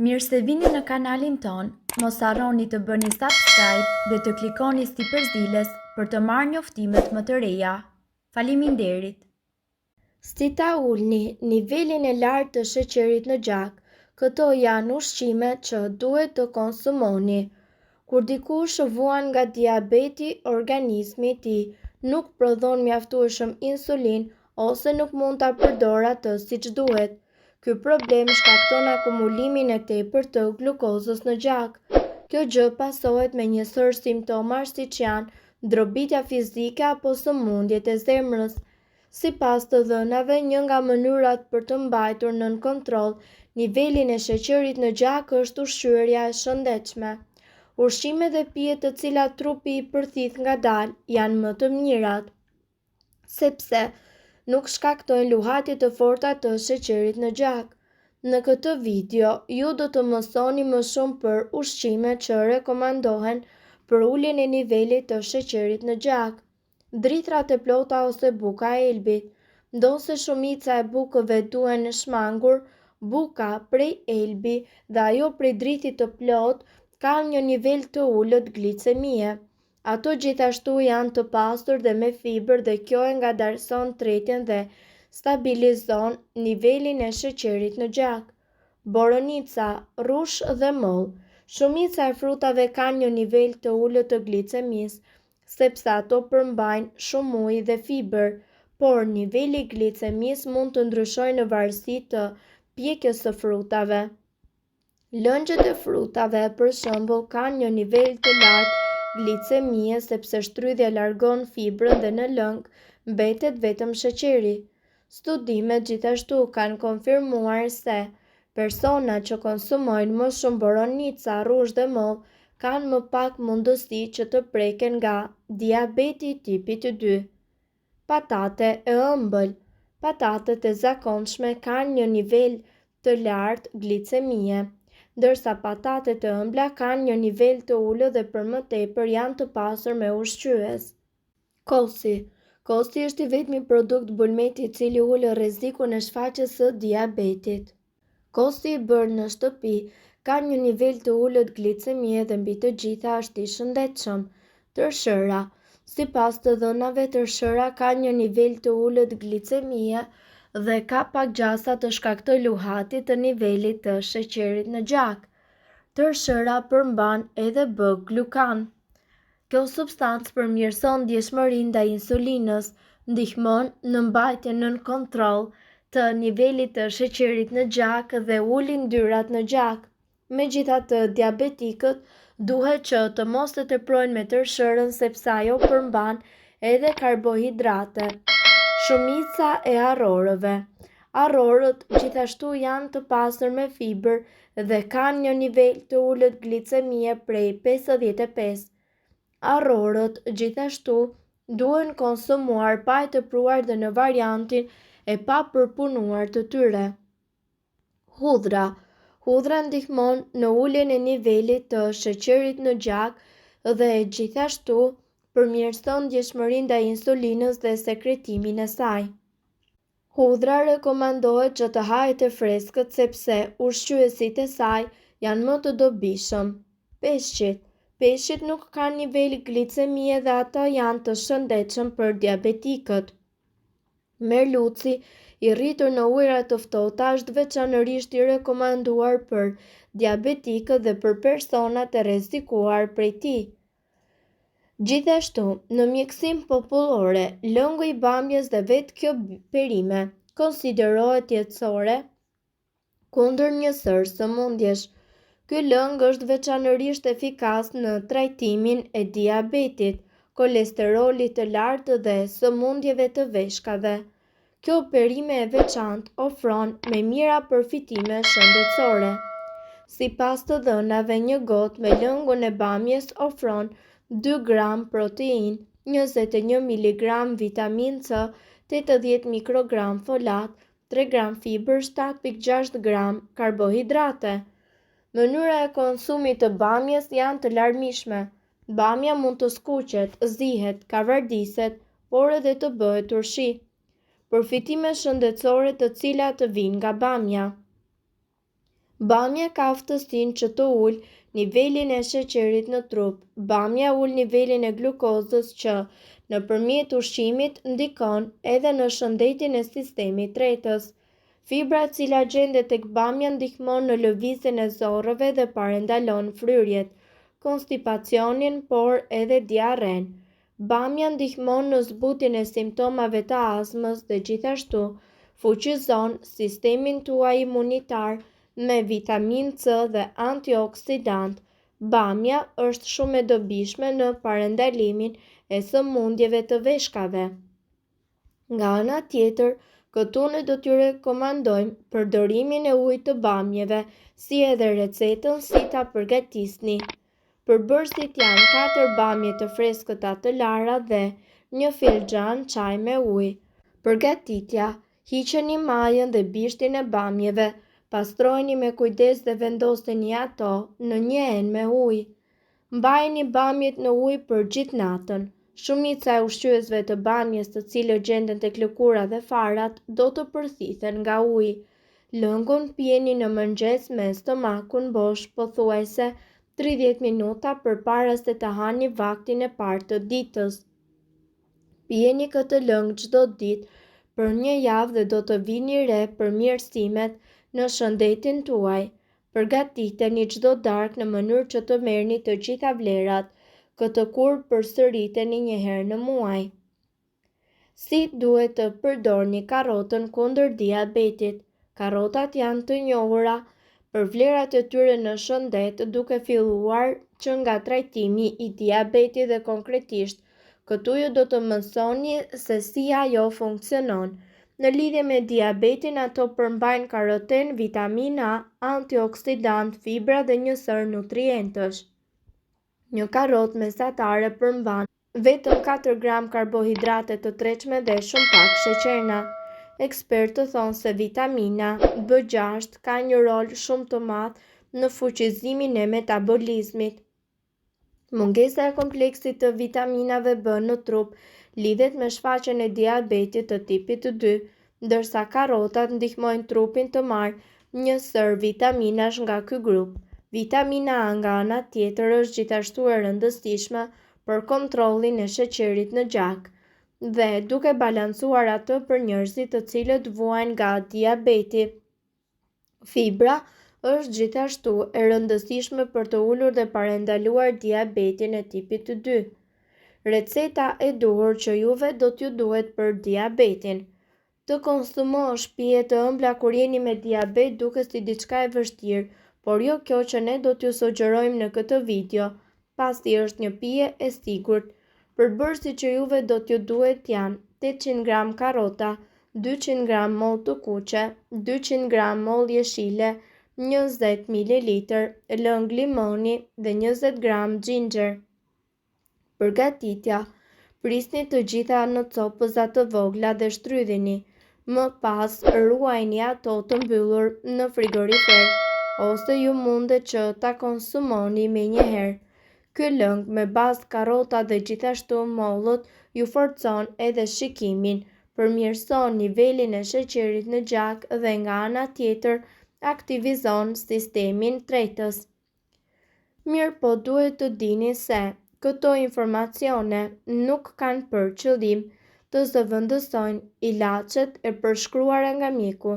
Mirë se vini në kanalin ton, mos harroni të bëni subscribe dhe të klikoni si përzdiles për të marrë njoftimet më të reja. Faleminderit! Si ta ulni nivelin e lartë të sheqerit në gjak, këto janë ushqime që duhet të konsumoni. Kur dikush vuan nga diabeti, organizmi i tij nuk prodhon mjaftueshëm insulin ose nuk mund ta përdorë atë siç duhet. Ky problem shkakton akumulimin e tepërt të glukozës në gjak. Kjo gjë pasohet me një sër simptomash siç janë ndrobitja fizike apo sëmundjet e zemrës. Sipas të dhënave, një nga mënyrat për të mbajtur nën kontroll nivelin e sheqerit në gjak është ushqyerja e shëndetshme. Ushqimet dhe pijet të cilat trupi i përthith ngadalë janë më të mirat, sepse nuk shkaktojnë luhatje të forta të sheqerit në gjak. Në këtë video, ju do të mësoni më shumë për ushqimet që rekomandohen për uljen e nivelit të sheqerit në gjak. Drithrat e plota ose buka e elbit. Ndonse shumica e bukëve duhen shmangur, buka prej elbi dhe ajo prej drithit të plot kanë një nivel të ulët glicemie. Ato gjithashtu janë të pastur dhe me fibër dhe kjo e ngadalëson tretjen dhe stabilizon nivelin e sheqerit në gjak. Boronica, rrush dhe moll. Shumica e frutave kanë një nivel të ulët të glicemisë, sepse ato përmbajnë shumë ujë dhe fibër, por niveli i glicemisë mund të ndryshojë në varësi të pjekjes së frutave. Lëngjet e frutave, për shembull, kanë një nivel të lartë glicemie sepse shtrydhja largon fibrën dhe në lëng mbetet vetëm sheqeri. Studimet gjithashtu kanë konfirmuar se personat që konsumojnë më shumë boronica, rrush dhe moll kanë më pak mundësi që të preken nga diabeti tipit 2. Patate e ëmbël. Patatet e zakonshme kanë një nivel të lartë glicemie, ndërsa patatet e ëmbla kanë një nivel të ulët dhe për më tepër janë të pasur me ushqyes. Kosi. Kosi është i vetmi produkt bulmeti i cili ulë rrezikun e shfaqjes së diabetit. Kosi i bërë në shtëpi ka një nivel të ulët glicemie dhe mbi të gjitha është i shëndetshëm. Tërshëra. Sipas të dhënave, tërshëra ka një nivel të ulët glicemie dhe ka pak gjasa të shkaktojë luhatje të nivelit të sheqerit në gjak. Tërshëra përmban edhe B-glukan. Kjo substancë përmirëson ndjeshmërinë ndaj insulinës, ndihmon në mbajtjen nën kontroll të nivelit të sheqerit në gjak dhe ulin ytyrat në gjak. Megjithatë, diabetikët duhet që të mos të teprojnë me tërshërën sepse ajo përmban edhe karbohidrate. Shumica e arrorëve. Arrorët gjithashtu janë të pasur me fibër dhe kanë një nivel të ulët glicemie prej 55. Arrorët gjithashtu duhen konsumuar pa e tepruar dhe në variantin e papërpunuar të tyre. Hudhra. Hudhra ndihmon në uljen e nivelit të sheqerit në gjak dhe gjithashtu përmirëson ndjeshmërinë ndaj insulinës dhe sekretimin e saj. Hudhra rekomandohet që të hahet e freskët sepse ushqyesit e saj janë më të dobishëm. Peshqit. Peshqit nuk kanë nivel glicemie dhe ata janë të shëndetshëm për diabetikët. Merluci i rritur në ujëra të ftohta është veçanërisht i rekomanduar për diabetikët dhe për personat e rrezikuar prej tij. Gjithashtu, në mjekësinë popullore, lëngu i bamjes dhe vetë kjo perime konsiderohet jetësore kundër një sër sëmundjesh. Ky lëng është veçanërisht efikas në trajtimin e diabetit, kolesterolit të lartë dhe sëmundjeve të veshkave. Kjo perime e veçantë ofron me mira përfitime shëndetësore. Sipas të dhënave, një gotë me lëngun e bamjes ofron 2 gram protein, 21 mg vitamin C, 80 mikrogram folat, 3 gram fibër, 7.6 gram karbohidrate. Mënyra e konsumit të bamjes janë të larmishme. Bamja mund të skuqet, zihet, kavardiset, por edhe të bëhet turshi. Përfitime shëndetësore të cilat të vijnë nga bamja. Bamja ka aftësinë që të ulë nivelin e sheqerit në trup. Bamja ul nivelin e glukozës që, nëpërmjet ushqimit, ndikon edhe në shëndetin e sistemit tretës. Fibra e cila gjendet tek bamja ndihmon në lëvizjen e zorrëve dhe parandalon fryrjet, konstipacionin, por edhe diarren. Bamja ndihmon në zbutjen e simptomave të astmës dhe gjithashtu fuqizon sistemin tuaj imunitar me vitaminë C dhe antioksidant. Bamja është shumë e dobishme në parandalimin e sëmundjeve të veshkave. Nga ana tjetër, këtu ne do t'ju rekomandojmë përdorimin e ujit të bamjeve, si edhe recetën si ta përgatisni. Përbërësit janë 4 bamje të freskëta të lara dhe 1 filxhan çaj me ujë. Përgatitja: hiqeni majën dhe bishtin e bamjeve, pastrojeni me kujdes dhe vendoseni ato në një enë me ujë. Mbajini bamjet në ujë për gjithë natën. Shumica e ushqyesve të bamjes të cilët gjenden tek lëkura dhe farat do të përthithen nga uji. Lëngun pijeni në mëngjes me stomakun bosh pothuajse 30 minuta përpara se të hani vaktin e parë të ditës. Pijeni këtë lëng çdo ditë për një javë dhe do të vini re përmirësimet në shëndetin tuaj. Përgatiteni çdo darkë në mënyrë që të merrni të gjitha vlerat, këtë kur përsëriteni një herë në muaj. Si duhet të përdorni karrotën kundër diabetit? Karrotat janë të njohura për vlerat e tyre në shëndet, duke filluar që nga trajtimi i diabetit dhe konkretisht, këtu ju do të mësoni se si ajo funksionon. Në lidhje me diabetin, ato përmbajnë karoten, vitamina A, antioksidant, fibra dhe një sër nutrientësh. Një karrotë mesatare përmban vetëm 4 gram karbohidrate të tretshme dhe shumë pak sheqerna. Ekspertët thonë se vitamina B6 ka një rol shumë të madh në fuqizimin e metabolizmit. Mungesa e kompleksit të vitaminave B në trup lidhet me shfaqjen e diabetit të tipit 2, ndërsa karrotat ndihmojnë trupin të marrë një sër vitaminash nga ky grup. Vitamina A nga ana tjetër është gjithashtu e rëndësishme për kontrollin e sheqerit në gjak dhe duke balancuar atë për njerëzit të cilët vuajnë nga diabeti. Fibra është gjithashtu e rëndësishme për të ulur dhe parandaluar diabetin e tipit 2. Receta e duhur që juve do t'ju duhet për diabetin. Të konsumosh pije të ëmbla kur jeni me diabet duket si diçka e vështirë, por jo kjo që ne do t'ju sugjerojmë në këtë video, pasi është një pije e sigurt. Përbërësit që juve do t'ju duhet janë 800 gram karrota, 200 gram mollë të kuqe, 200 gram mollë jeshile, 20 ml lëng limoni dhe 20 gram xhinxher. Përgatitja: prisni të gjitha në copëza të vogla dhe shtrydhini. Më pas ruajini ato të mbyllur në frigorifer ose ju mundet që ta konsumoni menjëherë. Ky lëng me bazë karrota dhe gjithashtu mollët ju forcon edhe shikimin, përmirëson nivelin e sheqerit në gjak dhe nga ana tjetër aktivizon sistemin tretës. Mirë po duhet të dini se këto informacione nuk kanë për qëllim të zëvendësojnë ilaçet e përshkruara nga mjeku.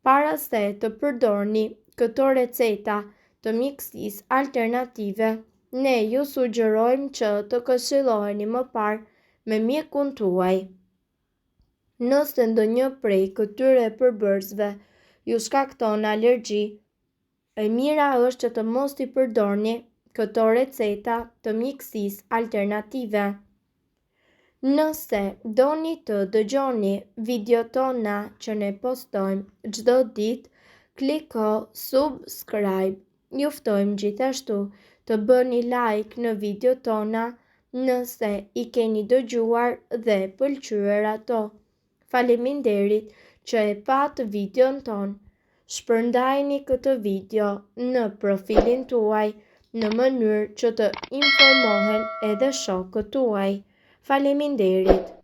Para se të përdorni këto receta të mjekësisë alternative, ne ju sugjerojmë që të këshilloheni më parë me mjekun tuaj. Nëse ndonjë prej këtyre përbërësve ju shkakton alergji, e mira është që të mos i përdorni këto receta të mjekësisë alternative. Nëse doni të dëgjoni video tona që ne postojmë çdo ditë, kliko subscribe. Ju ftojmë gjithashtu të bëni like në video tona nëse i keni dëgjuar dhe pëlqyer ato. Faleminderit që e pat videon ton. Shpërndajeni këtë video në profilin tuaj në mënyrë që të informohen edhe shokët tuaj. Faleminderit.